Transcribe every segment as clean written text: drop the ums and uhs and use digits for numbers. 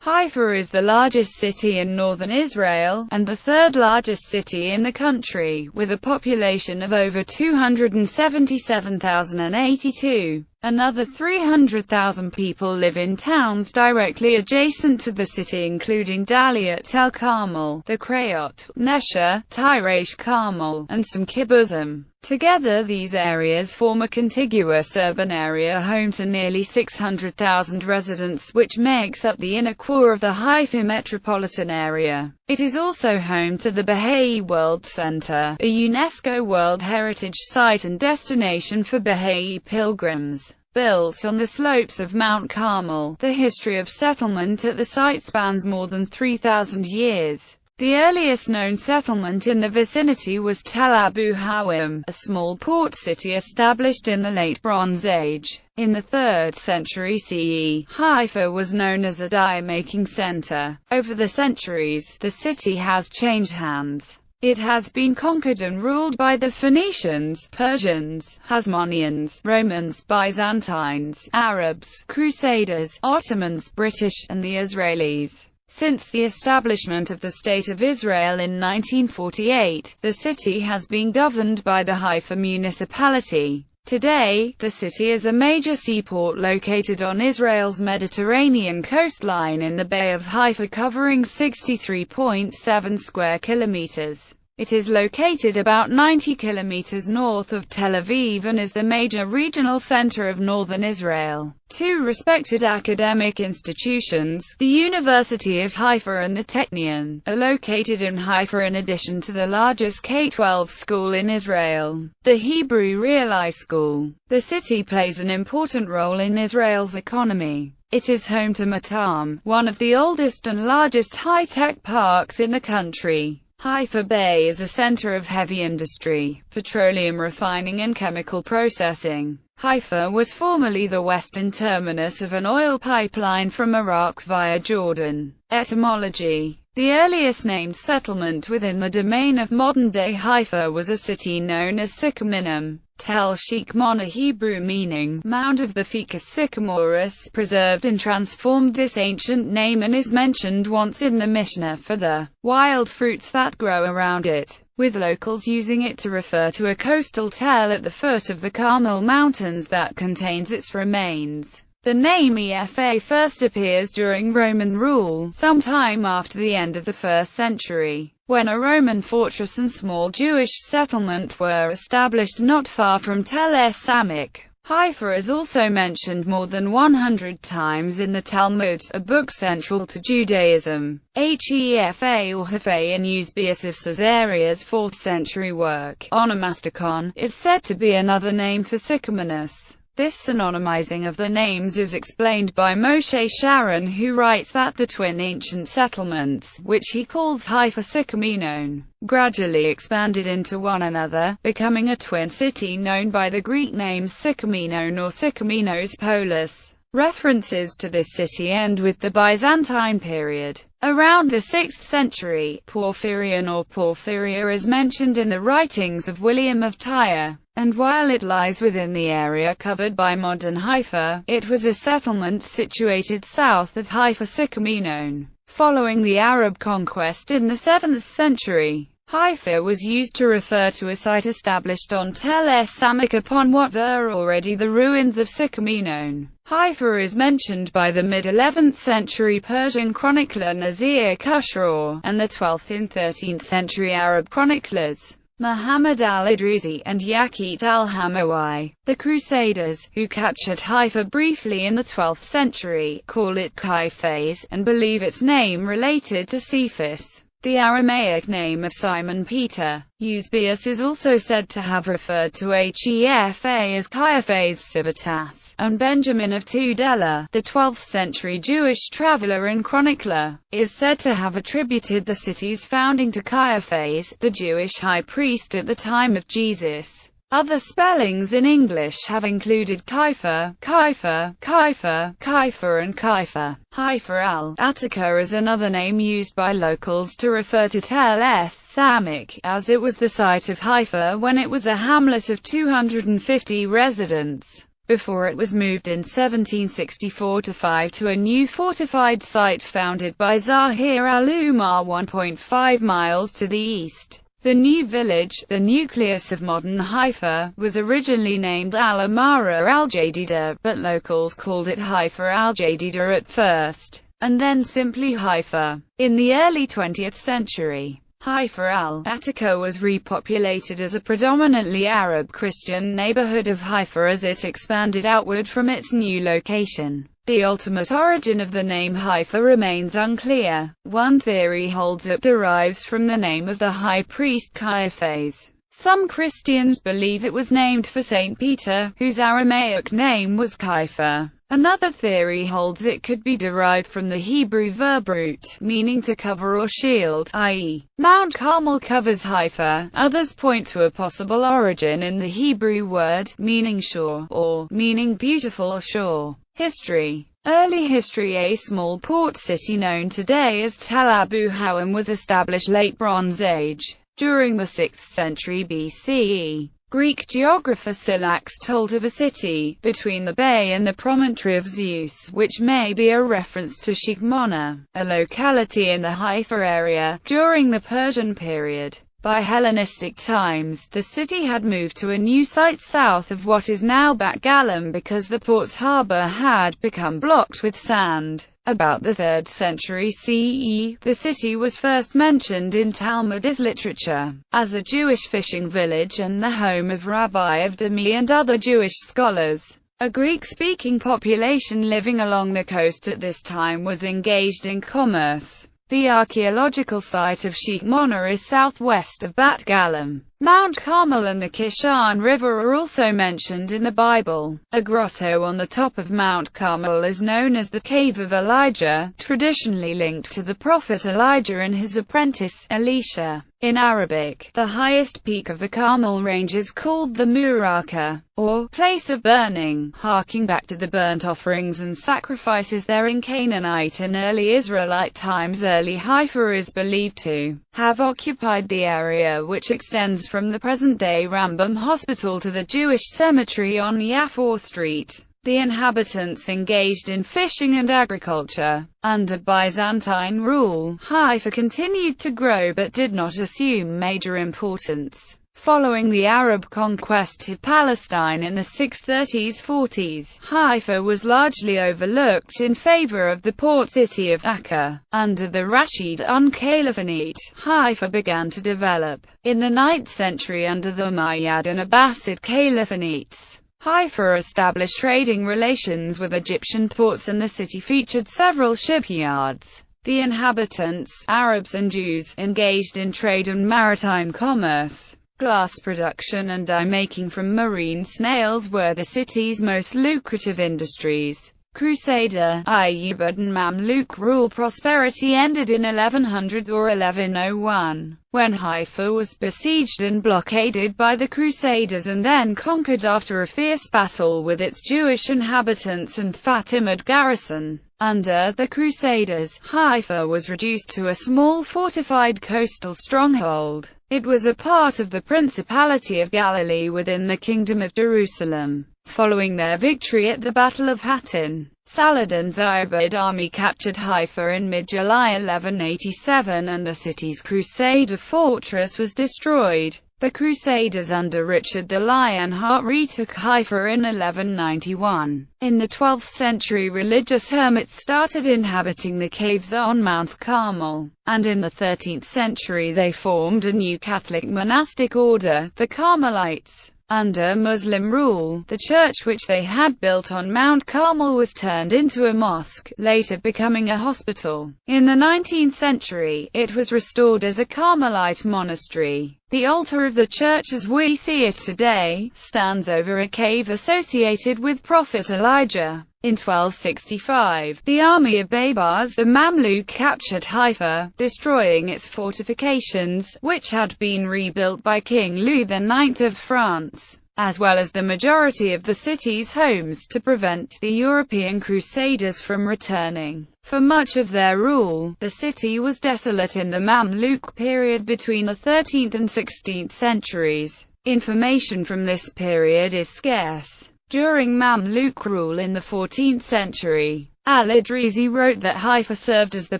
Haifa is the largest city in northern Israel, and the third largest city in the country, with a population of over 277,082. Another 300,000 people live in towns directly adjacent to the city, including Daliat El Carmel, the Krayot, Nesha, Tiresh Carmel, and some kibbutzim. Together these areas form a contiguous urban area home to nearly 600,000 residents, which makes up the inner core of the Haifa metropolitan area. It is also home to the Baha'i World Center, a UNESCO World Heritage Site and destination for Baha'i pilgrims. Built on the slopes of Mount Carmel, the history of settlement at the site spans more than 3,000 years. The earliest known settlement in the vicinity was Tel Abu Hawim, a small port city established in the Late Bronze Age. In the 3rd century CE, Haifa was known as a dye-making center. Over the centuries, the city has changed hands. It has been conquered and ruled by the Phoenicians, Persians, Hasmoneans, Romans, Byzantines, Arabs, Crusaders, Ottomans, British, and the Israelis. Since the establishment of the State of Israel in 1948, the city has been governed by the Haifa municipality. Today, the city is a major seaport located on Israel's Mediterranean coastline in the Bay of Haifa, covering 63.7 square kilometers. It is located about 90 kilometers north of Tel Aviv and is the major regional center of northern Israel. Two respected academic institutions, the University of Haifa and the Technion, are located in Haifa in addition to the largest K-12 school in Israel, the Hebrew Real School. The city plays an important role in Israel's economy. It is home to Matam, one of the oldest and largest high-tech parks in the country. Haifa Bay is a center of heavy industry, petroleum refining and chemical processing. Haifa was formerly the western terminus of an oil pipeline from Iraq via Jordan. Etymology: the earliest named settlement within the domain of modern-day Haifa was a city known as Sycaminum. Tel Shikmon, a Hebrew meaning mound of the Ficus sycamorus, preserved and transformed this ancient name and is mentioned once in the Mishnah for the wild fruits that grow around it, with locals using it to refer to a coastal tell at the foot of the Carmel Mountains that contains its remains. The name Efa first appears during Roman rule, sometime after the end of the 1st century, when a Roman fortress and small Jewish settlement were established not far from Tel Es Samik. Haifa is also mentioned more than 100 times in the Talmud, a book central to Judaism. Hefa or Haifa in Eusebius of Caesarea's 4th century work, Onomasticon, is said to be another name for Sycaminus. This synonymizing of the names is explained by Moshe Sharon, who writes that the twin ancient settlements, which he calls Haifa Sycaminon, gradually expanded into one another, becoming a twin city known by the Greek names Sycaminon or Sycaminos Polis. References to this city end with the Byzantine period. Around the 6th century, Porphyrion or Porphyria is mentioned in the writings of William of Tyre, and while it lies within the area covered by modern Haifa, it was a settlement situated south of Haifa Sycaminon. Following the Arab conquest in the 7th century, Haifa was used to refer to a site established on Tel Es Samik upon what were already the ruins of Sycaminon. Haifa is mentioned by the mid-11th century Persian chronicler Nazir Khusraw, and the 12th and 13th century Arab chroniclers Muhammad al-Idrisi and Yaqut al-Hamawi. The Crusaders, who captured Haifa briefly in the 12th century, call it Kaifas, and believe its name related to Cephas, the Aramaic name of Simon Peter. Eusebius is also said to have referred to Hefa as Caiaphas Civitas, and Benjamin of Tudela, the 12th century Jewish traveler and chronicler, is said to have attributed the city's founding to Caiaphas, the Jewish high priest at the time of Jesus. Other spellings in English have included Kaifa, Kaifa, Kaifa, Kaifa and Kaifa. Haifa al-Attika is another name used by locals to refer to Tel Es Samik, as it was the site of Haifa when it was a hamlet of 250 residents. before it was moved in 1764-5 to a new fortified site founded by Zahir al-Umar 1.5 miles to the east. The new village, the nucleus of modern Haifa, was originally named Al-Amara al-Jadida, but locals called it Haifa al-Jadida at first, and then simply Haifa. In the early 20th century, Haifa al-Attika was repopulated as a predominantly Arab Christian neighborhood of Haifa as it expanded outward from its new location. The ultimate origin of the name Haifa remains unclear. One theory holds it derives from the name of the high priest Caiaphas. Some Christians believe it was named for Saint Peter, whose Aramaic name was Kaifa. Another theory holds it could be derived from the Hebrew verb root, meaning to cover or shield, i.e., Mount Carmel covers Haifa. Others point to a possible origin in the Hebrew word, meaning shore, or meaning beautiful shore. History. Early history. A small port city known today as Tel Abu Hawam was established late Bronze Age, during the 6th century BCE. Greek geographer Syllax told of a city, between the bay and the promontory of Zeus, which may be a reference to Shikmona, a locality in the Haifa area, during the Persian period. By Hellenistic times, the city had moved to a new site south of what is now Bat Galim because the port's harbor had become blocked with sand. About the 3rd century CE, the city was first mentioned in Talmudic literature, as a Jewish fishing village and the home of Rabbi Avdami and other Jewish scholars. A Greek-speaking population living along the coast at this time was engaged in commerce. The archaeological site of Shikmona is southwest of Bat Galim. Mount Carmel and the Kishon River are also mentioned in the Bible. A grotto on the top of Mount Carmel is known as the Cave of Elijah, traditionally linked to the prophet Elijah and his apprentice, Elisha. In Arabic, the highest peak of the Carmel range is called the Muraka, or place of burning, harking back to the burnt offerings and sacrifices there in Canaanite and early Israelite times. Early Haifa is believed to have occupied the area which extends from the present-day Rambam Hospital to the Jewish cemetery on Yafo Street. The inhabitants engaged in fishing and agriculture. Under Byzantine rule, Haifa continued to grow but did not assume major importance. Following the Arab conquest of Palestine in the 630s-40s, Haifa was largely overlooked in favor of the port city of Akka. Under the Rashidun Caliphate, Haifa began to develop. In the 9th century under the Umayyad and Abbasid Caliphates, Haifa established trading relations with Egyptian ports and the city featured several shipyards. The inhabitants, Arabs and Jews, engaged in trade and maritime commerce. Glass production and dye making from marine snails were the city's most lucrative industries. Crusader, Ayyubid and Mamluk rule prosperity ended in 1100 or 1101, when Haifa was besieged and blockaded by the Crusaders and then conquered after a fierce battle with its Jewish inhabitants and Fatimid garrison. Under the Crusaders, Haifa was reduced to a small fortified coastal stronghold. It was a part of the Principality of Galilee within the Kingdom of Jerusalem. Following their victory at the Battle of Hattin, Saladin's Ayyubid army captured Haifa in mid-July 1187 and the city's Crusader fortress was destroyed. The Crusaders under Richard the Lionheart retook Haifa in 1191. In the 12th century religious hermits started inhabiting the caves on Mount Carmel, and in the 13th century they formed a new Catholic monastic order, the Carmelites. Under Muslim rule, the church which they had built on Mount Carmel was turned into a mosque, later becoming a hospital. In the 19th century, it was restored as a Carmelite monastery. The altar of the church as we see it today, stands over a cave associated with Prophet Elijah. In 1265, the army of Baybars the Mamluk captured Haifa, destroying its fortifications, which had been rebuilt by King Louis IX of France, as well as the majority of the city's homes, to prevent the European Crusaders from returning. For much of their rule, the city was desolate in the Mamluk period between the 13th and 16th centuries. Information from this period is scarce. During Mamluk rule in the 14th century, Al-Idrisi wrote that Haifa served as the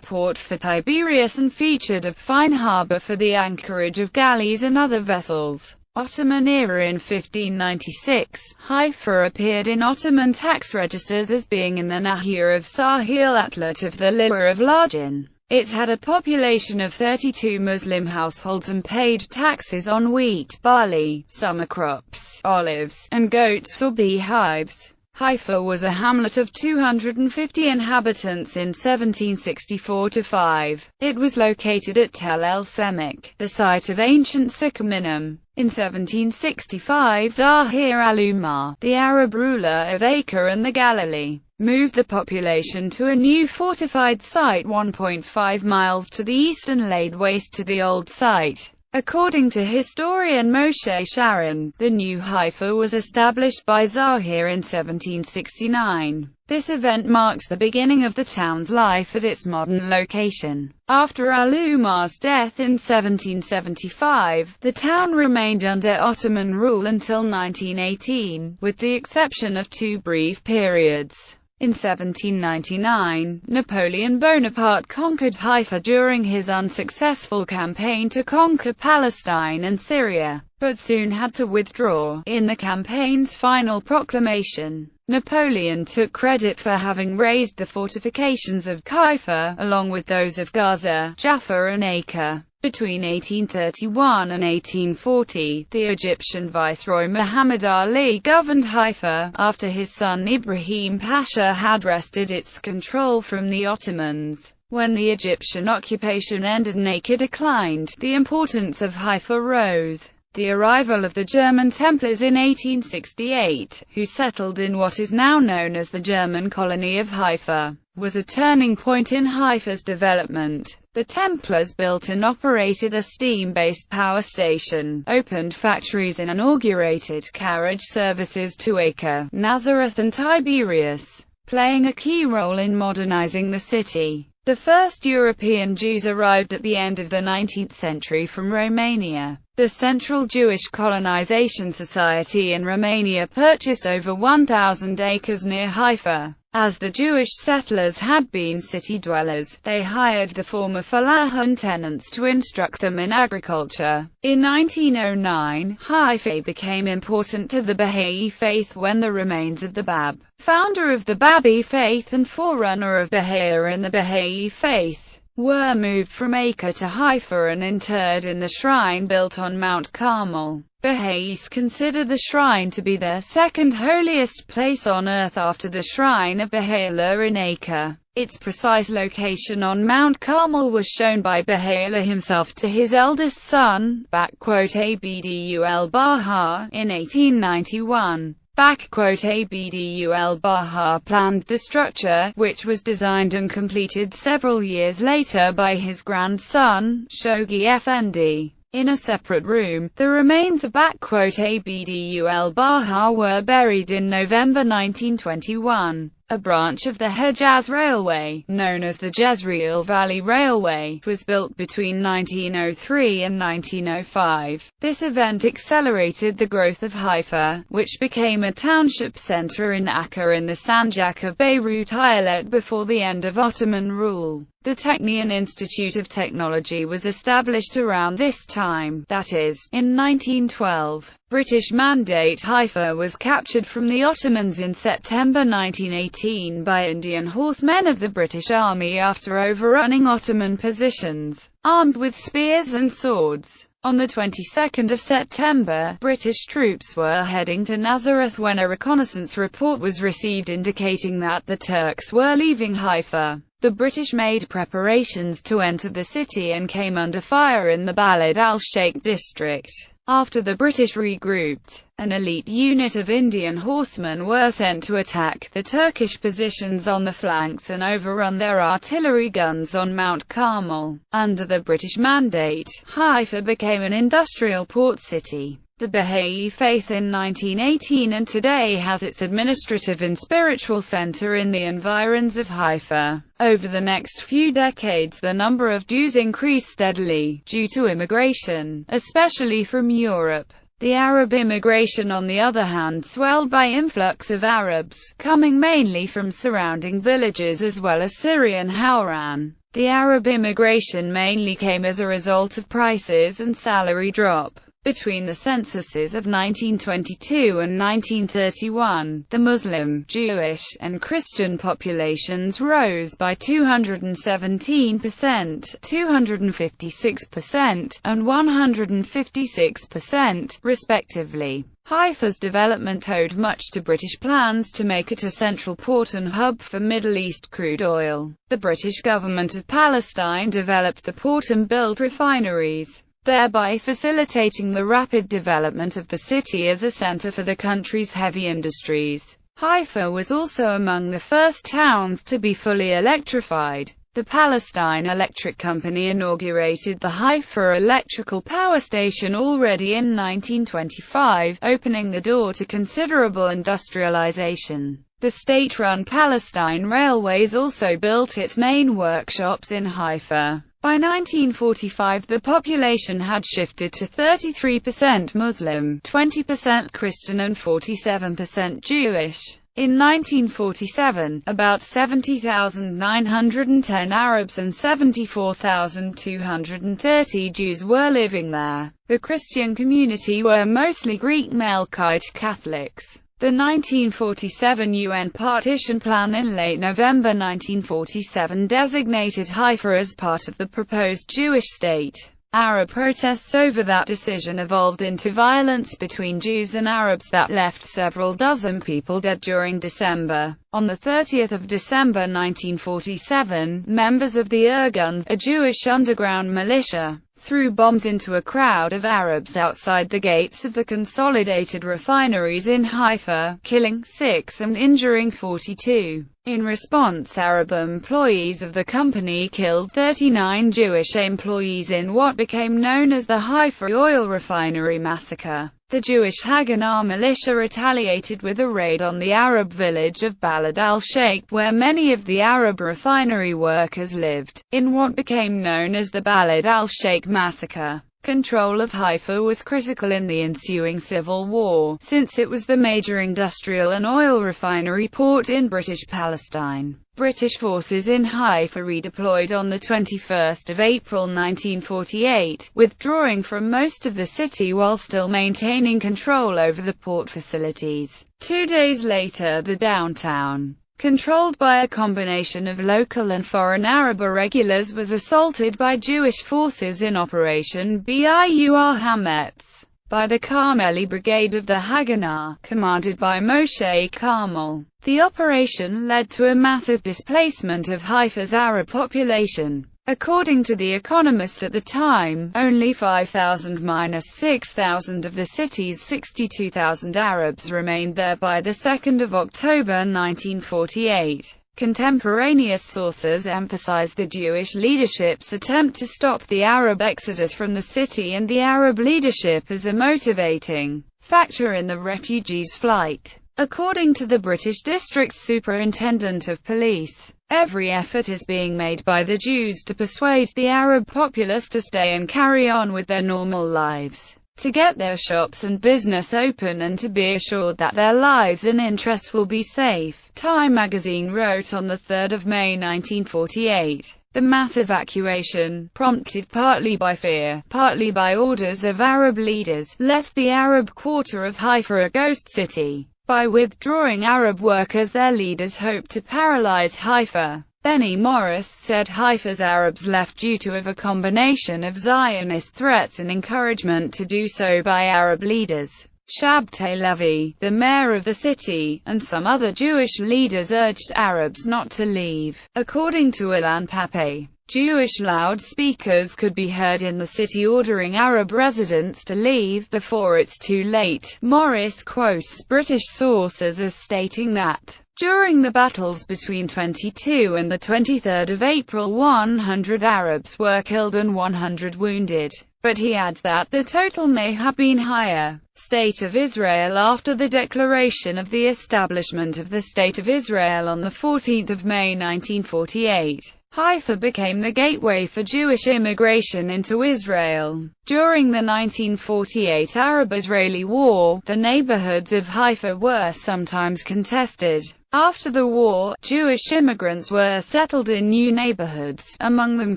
port for Tiberius and featured a fine harbour for the anchorage of galleys and other vessels. Ottoman era. In 1596, Haifa appeared in Ottoman tax registers as being in the Nahir of Sahil Atlat of the Liwa of Lajin. It had a population of 32 Muslim households and paid taxes on wheat, barley, summer crops, olives, and goats or beehives. Haifa was a hamlet of 250 inhabitants in 1764–5. It was located at Tel El Semek, the site of ancient Sycaminim. In 1765, Zahir al-Umar, the Arab ruler of Acre and the Galilee, moved the population to a new fortified site 1.5 miles to the east and laid waste to the old site. According to historian Moshe Sharon, the new Haifa was established by Zahir in 1769. This event marks the beginning of the town's life at its modern location. After al-Umar's death in 1775, the town remained under Ottoman rule until 1918, with the exception of two brief periods. In 1799, Napoleon Bonaparte conquered Haifa during his unsuccessful campaign to conquer Palestine and Syria, but soon had to withdraw. In the campaign's final proclamation, Napoleon took credit for having raised the fortifications of Haifa, along with those of Gaza, Jaffa and Acre. Between 1831 and 1840, the Egyptian viceroy Muhammad Ali governed Haifa, after his son Ibrahim Pasha had wrested its control from the Ottomans. When the Egyptian occupation ended and Acre declined, the importance of Haifa rose. The arrival of the German Templars in 1868, who settled in what is now known as the German colony of Haifa, was a turning point in Haifa's development. The Templars built and operated a steam-based power station, opened factories and inaugurated carriage services to Acre, Nazareth and Tiberias, playing a key role in modernizing the city. The first European Jews arrived at the end of the 19th century from Romania. The Central Jewish Colonization Society in Romania purchased over 1,000 acres near Haifa. As the Jewish settlers had been city dwellers, they hired the former Falahan tenants to instruct them in agriculture. In 1909, Haifa became important to the Baha'i faith when the remains of the Bab, founder of the Babi faith and forerunner of Baha'u'llah in the Baha'i faith, were moved from Acre to Haifa and interred in the shrine built on Mount Carmel. Baha'is consider the shrine to be their second holiest place on earth after the shrine of Baha'u'llah in Acre. Its precise location on Mount Carmel was shown by Baha'u'llah himself to his eldest son, Abdul Baha, in 1891. Abdul Baha planned the structure, which was designed and completed several years later by his grandson, Shoghi Effendi. In a separate room, the remains of Abdul Baha were buried in November 1921. A branch of the Hejaz Railway, known as the Jezreel Valley Railway, was built between 1903 and 1905. This event accelerated the growth of Haifa, which became a township center in Acre in the Sanjak of Beirut Eyalet before the end of Ottoman rule. The Technion Institute of Technology was established around this time, that is, in 1912. British Mandate Haifa was captured from the Ottomans in September 1918 by Indian horsemen of the British Army after overrunning Ottoman positions, armed with spears and swords. On the 22nd of September, British troops were heading to Nazareth when a reconnaissance report was received indicating that the Turks were leaving Haifa. The British made preparations to enter the city and came under fire in the Balad al-Sheikh district. After the British regrouped, an elite unit of Indian horsemen were sent to attack the Turkish positions on the flanks and overrun their artillery guns on Mount Carmel. Under the British Mandate, Haifa became an industrial port city. The Baha'i faith in 1918 and today has its administrative and spiritual center in the environs of Haifa. Over the next few decades, the number of Jews increased steadily, due to immigration, especially from Europe. The Arab immigration, on the other hand, swelled by influx of Arabs, coming mainly from surrounding villages as well as Syrian Hauran. The Arab immigration mainly came as a result of prices and salary drop. Between the censuses of 1922 and 1931, the Muslim, Jewish, and Christian populations rose by 217%, 256%, and 156%, respectively. Haifa's development owed much to British plans to make it a central port and hub for Middle East crude oil. The British government of Palestine developed the port and built refineries, thereby facilitating the rapid development of the city as a center for the country's heavy industries. Haifa was also among the first towns to be fully electrified. The Palestine Electric Company inaugurated the Haifa Electrical Power Station already in 1925, opening the door to considerable industrialization. The state-run Palestine Railways also built its main workshops in Haifa. By 1945, the population had shifted to 33% Muslim, 20% Christian and 47% Jewish. In 1947, about 70,910 Arabs and 74,230 Jews were living there. The Christian community were mostly Greek Melkite Catholics. The 1947 UN partition plan in late November 1947 designated Haifa as part of the proposed Jewish state. Arab protests over that decision evolved into violence between Jews and Arabs that left several dozen people dead during December. On 30 December 1947, members of the Irguns, a Jewish underground militia, threw bombs into a crowd of Arabs outside the gates of the consolidated refineries in Haifa, killing 6 and injuring 42. In response, Arab employees of the company killed 39 Jewish employees in what became known as the Haifa Oil Refinery Massacre. The Jewish Haganah militia retaliated with a raid on the Arab village of Balad al-Sheikh, where many of the Arab refinery workers lived, in what became known as the Balad al-Sheikh massacre. Control of Haifa was critical in the ensuing civil war, since it was the major industrial and oil refinery port in British Palestine. British forces in Haifa redeployed on 21 April 1948, withdrawing from most of the city while still maintaining control over the port facilities. 2 days later, the downtown, controlled by a combination of local and foreign Arab irregulars, was assaulted by Jewish forces in Operation Bir Hametz, by the Carmeli Brigade of the Haganah, commanded by Moshe Carmel. The operation led to a massive displacement of Haifa's Arab population. According to The Economist at the time, only 5,000–6,000 of the city's 62,000 Arabs remained there by 2 October 1948. Contemporaneous sources emphasize the Jewish leadership's attempt to stop the Arab exodus from the city and the Arab leadership as a motivating factor in the refugees' flight. According to the British District Superintendent of Police, every effort is being made by the Jews to persuade the Arab populace to stay and carry on with their normal lives, to get their shops and business open and to be assured that their lives and interests will be safe. Time magazine wrote on 3 May 1948, the mass evacuation, prompted partly by fear, partly by orders of Arab leaders, left the Arab quarter of Haifa a ghost city. By withdrawing Arab workers, their leaders hoped to paralyze Haifa. Benny Morris said Haifa's Arabs left due to a combination of Zionist threats and encouragement to do so by Arab leaders. Shabtai Levi, the mayor of the city, and some other Jewish leaders urged Arabs not to leave. According to Ilan Pape, Jewish loudspeakers could be heard in the city ordering Arab residents to leave before it's too late. Morris quotes British sources as stating that, during the battles between 22 and 23 April 100 Arabs were killed and 100 wounded. But he adds that the total may have been higher. State of Israel. After the declaration of the establishment of the State of Israel on 14 May 1948, Haifa became the gateway for Jewish immigration into Israel. During the 1948 Arab-Israeli War, the neighborhoods of Haifa were sometimes contested. After the war, Jewish immigrants were settled in new neighborhoods, among them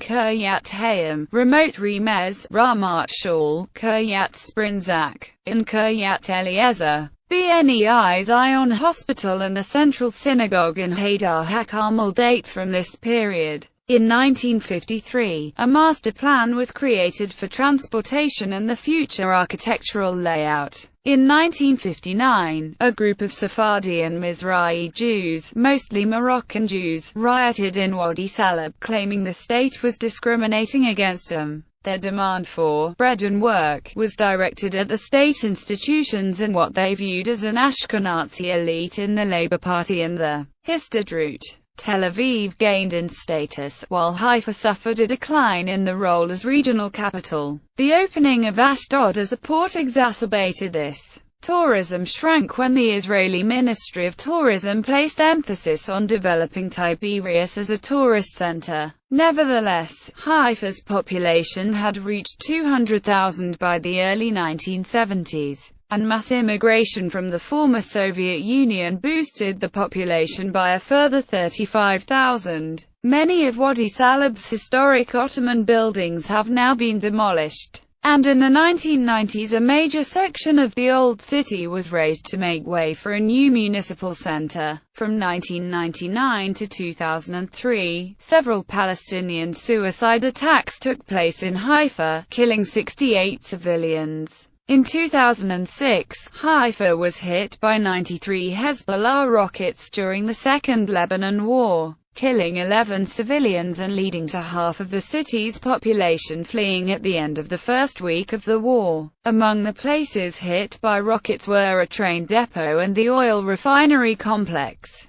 Kiryat Hayim, Remote Remez, Ramat Shul, Kiryat Sprinzak, and Kiryat Eliezer. Bnei Zion Hospital and the Central Synagogue in Hadar HaKarmel date from this period. In 1953, a master plan was created for transportation and the future architectural layout. In 1959, a group of Sephardi and Mizrahi Jews, mostly Moroccan Jews, rioted in Wadi Salab, claiming the state was discriminating against them. Their demand for bread and work was directed at the state institutions and what they viewed as an Ashkenazi elite in the Labour Party and the Histadrut. Tel Aviv gained in status, while Haifa suffered a decline in the role as regional capital. The opening of Ashdod as a port exacerbated this. Tourism shrank when the Israeli Ministry of Tourism placed emphasis on developing Tiberias as a tourist center. Nevertheless, Haifa's population had reached 200,000 by the early 1970s, and mass immigration from the former Soviet Union boosted the population by a further 35,000. Many of Wadi Salab's historic Ottoman buildings have now been demolished, and in the 1990s a major section of the old city was razed to make way for a new municipal center. From 1999 to 2003, several Palestinian suicide attacks took place in Haifa, killing 68 civilians. In 2006, Haifa was hit by 93 Hezbollah rockets during the Second Lebanon War, killing 11 civilians and leading to half of the city's population fleeing at the end of the first week of the war. Among the places hit by rockets were a train depot and the oil refinery complex.